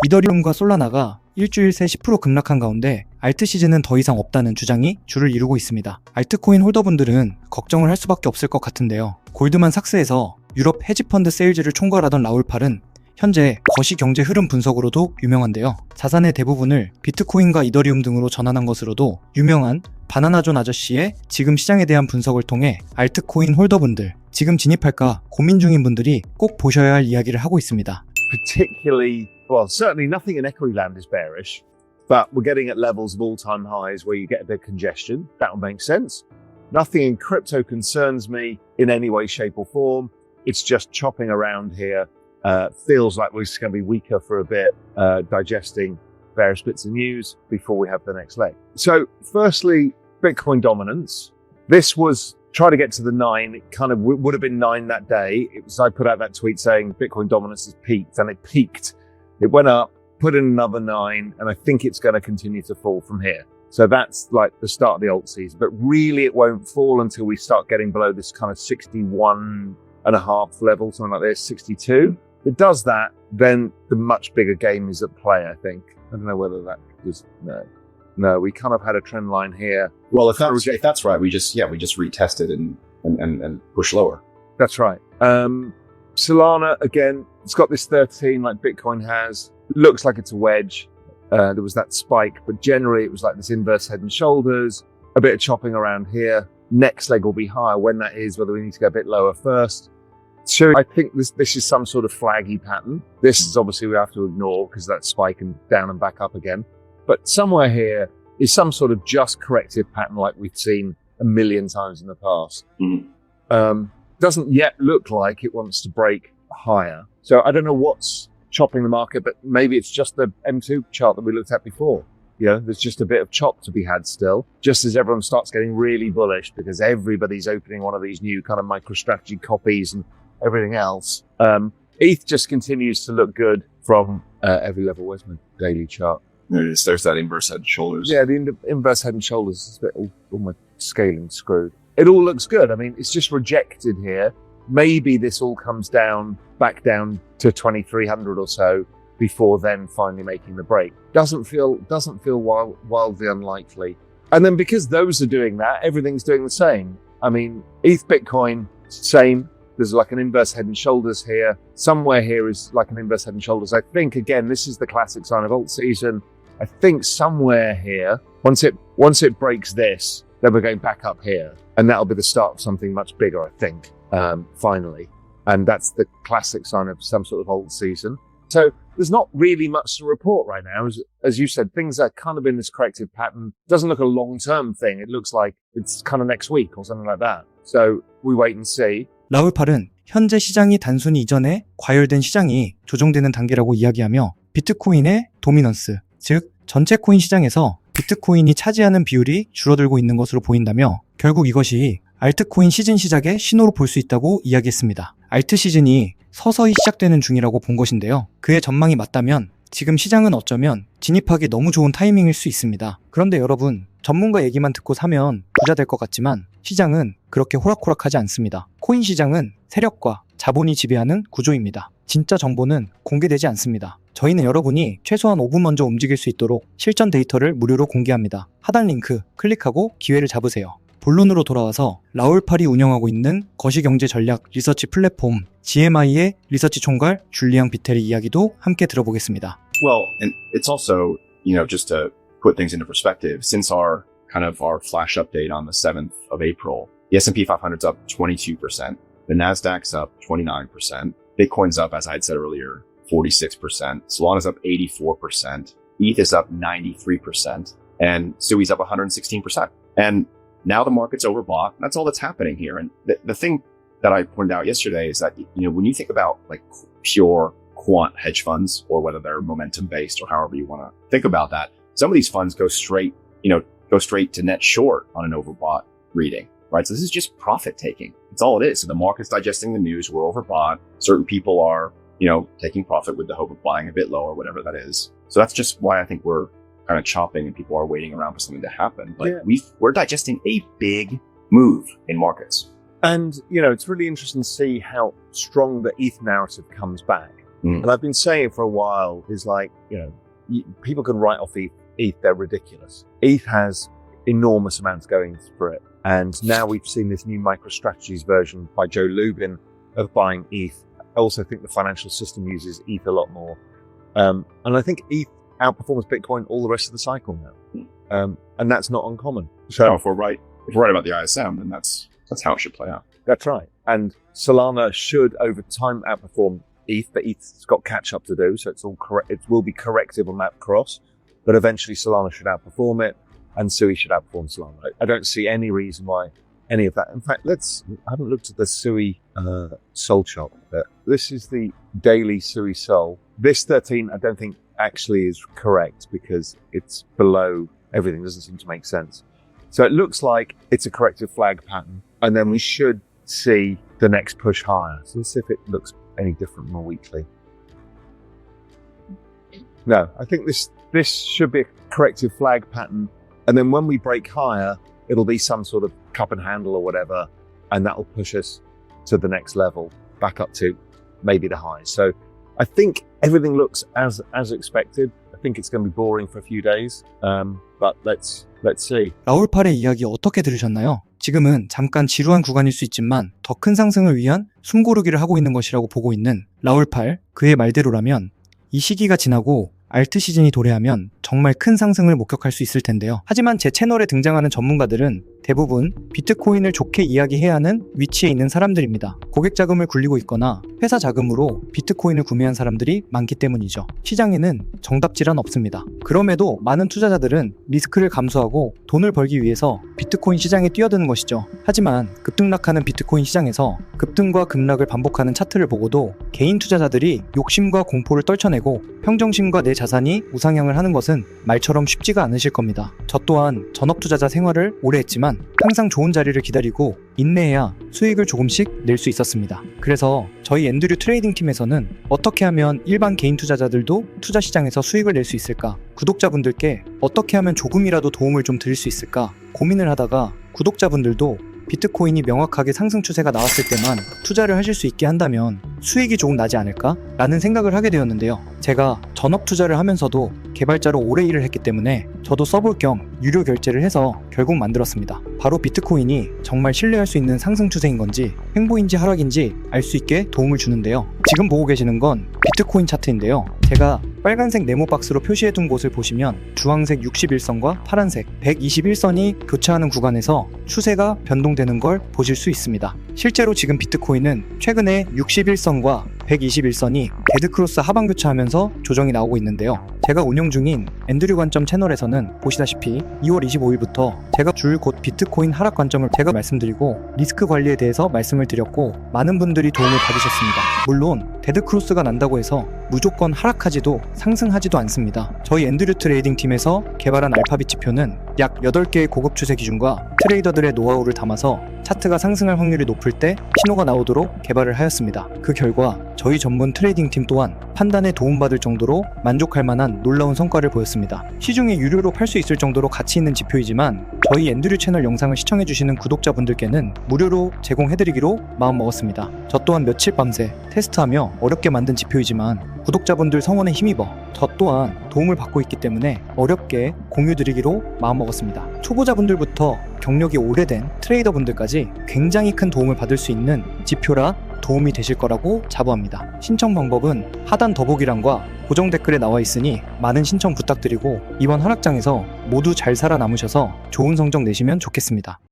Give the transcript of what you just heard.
이더리움과 솔라나가 일주일 새 10% 급락한 가운데 알트 시즌은 더 이상 없다는 주장이 주를 이루고 있습니다. 알트코인 홀더분들은 걱정을 할 수밖에 없을 것 같은데요. 골드만삭스에서 유럽 헤지펀드 세일즈를 총괄하던 라울팔은 현재 거시경제 흐름 분석으로도 유명한데요. 자산의 대부분을 비트코인과 이더리움 등으로 전환한 것으로도 유명한 바나나존 아저씨의 지금 시장에 대한 분석을 통해 알트코인 홀더분들, 지금 진입할까 고민 중인 분들이 꼭 보셔야 할 이야기를 하고 있습니다. Particularly, well, certainly nothing in equity land is bearish, but we're getting at levels of all-time highs where you get a bit of congestion. That will make sense. Nothing in crypto concerns me in any way, shape or form. It's just chopping around here. Feels like we're going to be weaker for a bit, digesting various bits of news before we have the next leg. So firstly, Bitcoin dominance. This was try to get to the 9. It kind of would have been 9 that day. It was, I put out that tweet saying Bitcoin dominance has peaked, and it peaked. It went up, put in another 9, and I think it's going to continue to fall from here. So that's like the start of the alt season, but really it won't fall until we start getting below this kind of 61.5 level, something like this, 62. If it does that, then the much bigger game is at play, I think. I don't know whether that was, no, we kind of had a trend line here. Well, if that's right, we just retested and push lower. That's right. Solana, again, it's got this 13 like Bitcoin has. It looks like it's a wedge. There was that spike, but generally it was like this inverse head and shoulders, a bit of chopping around here. Next leg will be higher. When that is, whether we need to go a bit lower first. So I think this is some sort of flaggy pattern. This is obviously we have to ignore because that spike and down and back up again. But somewhere here is some sort of just corrective pattern like we've seen a million times in the past. Doesn't yet look like it wants to break higher. So I don't know what's chopping the market, but maybe it's just the M2 chart that we looked at before. You know, there's just a bit of chop to be had still, just as everyone starts getting really bullish because everybody's opening one of these new kind of MicroStrategy copies and everything else. ETH just continues to look good from every level. Where's my daily chart? There it is. There's that inverse head and shoulders. Yeah, the inverse head and shoulders is a bit all my scaling screwed. It all looks good. I mean, it's just rejected here. Maybe this all comes down, back down to 2,300 or so before then finally making the break. Doesn't feel wildly unlikely. And then because those are doing that, everything's doing the same. I mean, ETH, Bitcoin, same. There's like an inverse head and shoulders here. Somewhere here is like an inverse head and shoulders. I think, again, this is the classic sign of alt season. I think somewhere here, once it breaks this, then we're going back up here. And that'll be the start of something much bigger, I think, finally. And that's the classic sign of some sort of alt season. So there's not really much to report right now. As you said, things are kind of in this corrective pattern. Doesn't look a long-term thing. It looks like it's kind of next week or something like that. So we wait and see. 라울팔은 현재 시장이 단순히 이전에 과열된 시장이 조정되는 단계라고 이야기하며 비트코인의 도미넌스, 즉 전체 코인 시장에서 비트코인이 차지하는 비율이 줄어들고 있는 것으로 보인다며 결국 이것이 알트코인 시즌 시작의 신호로 볼 수 있다고 이야기했습니다. 알트 시즌이 서서히 시작되는 중이라고 본 것인데요. 그의 전망이 맞다면 지금 시장은 어쩌면 진입하기 너무 좋은 타이밍일 수 있습니다. 그런데 여러분, 전문가 얘기만 듣고 사면 부자 될 것 같지만 시장은 그렇게 호락호락하지 않습니다. 코인 시장은 세력과 자본이 지배하는 구조입니다. 진짜 정보는 공개되지 않습니다. 저희는 여러분이 최소한 5분 먼저 움직일 수 있도록 실전 데이터를 무료로 공개합니다. 하단 링크 클릭하고 기회를 잡으세요. 본론으로 돌아와서 라울팔이 운영하고 있는 거시경제 전략 리서치 플랫폼 GMI의 리서치 총괄 줄리앙 비텔의 이야기도 함께 들어보겠습니다. Well, and it's also, just to put things into perspective, since our flash update on the 7th of April, the S&P 500's up 22%, the Nasdaq's up 29%, Bitcoin's up, as I had said earlier, 46%, Solana's up 84%, ETH is up 93%, and SUI's up 116%. And now the market's overbought. That's all that's happening here. And the thing that I pointed out yesterday is that, when you think about like pure quant hedge funds, or whether they're momentum based or however you want to think about that, some of these funds go straight to net short on an overbought reading, right? So this is just profit taking. That's all it is. So the market's digesting the news. We're overbought. Certain people are, taking profit with the hope of buying a bit lower, whatever that is. So that's just why I think we're kind of chopping and people are waiting around for something to happen. But we're digesting a big move in markets. And, it's really interesting to see how strong the ETH narrative comes back. And I've been saying it for a while, is like, people can write off ETH, they're ridiculous. ETH has enormous amounts going through it. And now we've seen this new MicroStrategies version by Joe Lubin of buying ETH. I also think the financial system uses ETH a lot more. And I think ETH outperforms Bitcoin all the rest of the cycle now. And that's not uncommon. So if we're right about the ISM, then that's how it should play out. that's right. And Solana should over time outperform ETH, but ETH's got catch up to do. So it's all correct. It will be corrective on that cross, but eventually Solana should outperform it and Sui should outperform Solana. I don't see any reason why any of that. In fact, I haven't looked at the Sui Sol chart, but this is the daily Sui Sol. This 13, I don't think actually is correct because it's below everything. Doesn't seem to make sense. So it looks like it's a corrective flag pattern, and then we should see the next push higher. So let's see if it looks any different from a weekly. No, I think this should be a corrective flag pattern, and then when we break higher, it'll be some sort of cup and handle or whatever, and that'll push us to the next level, back up to maybe the highs. So I think everything looks as expected. I think it's going to be boring for a few days, but let's see. 라울팔의 이야기 어떻게 들으셨나요? 지금은 잠깐 지루한 구간일 수 있지만 더 큰 상승을 위한 숨고르기를 하고 있는 것이라고 보고 있는 라울팔, 그의 말대로라면 이 시기가 지나고 알트 시즌이 도래하면 정말 큰 상승을 목격할 수 있을 텐데요. 하지만 제 채널에 등장하는 전문가들은 대부분 비트코인을 좋게 이야기해야 하는 위치에 있는 사람들입니다. 고객 자금을 굴리고 있거나 회사 자금으로 비트코인을 구매한 사람들이 많기 때문이죠. 시장에는 정답질은 없습니다. 그럼에도 많은 투자자들은 리스크를 감수하고 돈을 벌기 위해서 비트코인 시장에 뛰어드는 것이죠. 하지만 급등락하는 비트코인 시장에서 급등과 급락을 반복하는 차트를 보고도 개인 투자자들이 욕심과 공포를 떨쳐내고 평정심과 내 자산이 우상향을 하는 것은 말처럼 쉽지가 않으실 겁니다. 저 또한 전업 투자자 생활을 오래 했지만 항상 좋은 자리를 기다리고 인내해야 수익을 조금씩 낼 수 있었습니다. 그래서 저희 앤드류 트레이딩 팀에서는 어떻게 하면 일반 개인 투자자들도 투자 시장에서 수익을 낼 수 있을까? 구독자분들께 어떻게 하면 조금이라도 도움을 좀 드릴 수 있을까? 고민을 하다가 구독자분들도 비트코인이 명확하게 상승 추세가 나왔을 때만 투자를 하실 수 있게 한다면 수익이 조금 나지 않을까? 라는 생각을 하게 되었는데요. 제가 전업 투자를 하면서도 개발자로 오래 일을 했기 때문에 저도 써볼 겸 유료 결제를 해서 결국 만들었습니다. 바로 비트코인이 정말 신뢰할 수 있는 상승 추세인 건지 횡보인지 하락인지 알 수 있게 도움을 주는데요. 지금 보고 계시는 건 비트코인 차트인데요. 제가 빨간색 네모 박스로 표시해둔 곳을 보시면 주황색 61선과 파란색 121선이 교차하는 구간에서 추세가 변동되는 걸 보실 수 있습니다. 실제로 지금 비트코인은 최근에 61선과 121선이 데드크로스 하방 교차하면서 조정이 나오고 있는데요. 제가 운영 중인 앤드류 관점 채널에서는 보시다시피 2월 25일부터 제가 줄 곧 비트코인 하락 관점을 제가 말씀드리고 리스크 관리에 대해서 말씀을 드렸고 많은 분들이 도움을 받으셨습니다. 물론 데드크로스가 난다고 해서 무조건 하락하지도 상승하지도 않습니다. 저희 앤드류 트레이딩 팀에서 개발한 알파빗 지표는 약 8개의 고급 추세 기준과 트레이더들의 노하우를 담아서 차트가 상승할 확률이 높을 때 신호가 나오도록 개발을 하였습니다. 그 결과 저희 전문 트레이딩 팀 또한 판단에 도움받을 정도로 만족할 만한 놀라운 성과를 보였습니다. 시중에 유료로 팔 수 있을 정도로 가치 있는 지표이지만 저희 앤드류 채널 영상을 시청해주시는 구독자분들께는 무료로 제공해드리기로 마음먹었습니다. 저 또한 며칠 밤새 테스트하며 어렵게 만든 지표이지만 구독자분들 성원에 힘입어 저 또한 도움을 받고 있기 때문에 어렵게 공유드리기로 마음먹었습니다. 초보자분들부터 경력이 오래된 트레이더분들까지 굉장히 큰 도움을 받을 수 있는 지표라 도움이 되실 거라고 자부합니다. 신청 방법은 하단 더보기란과 고정 댓글에 나와 있으니 많은 신청 부탁드리고 이번 하락장에서 모두 잘 살아남으셔서 좋은 성적 내시면 좋겠습니다.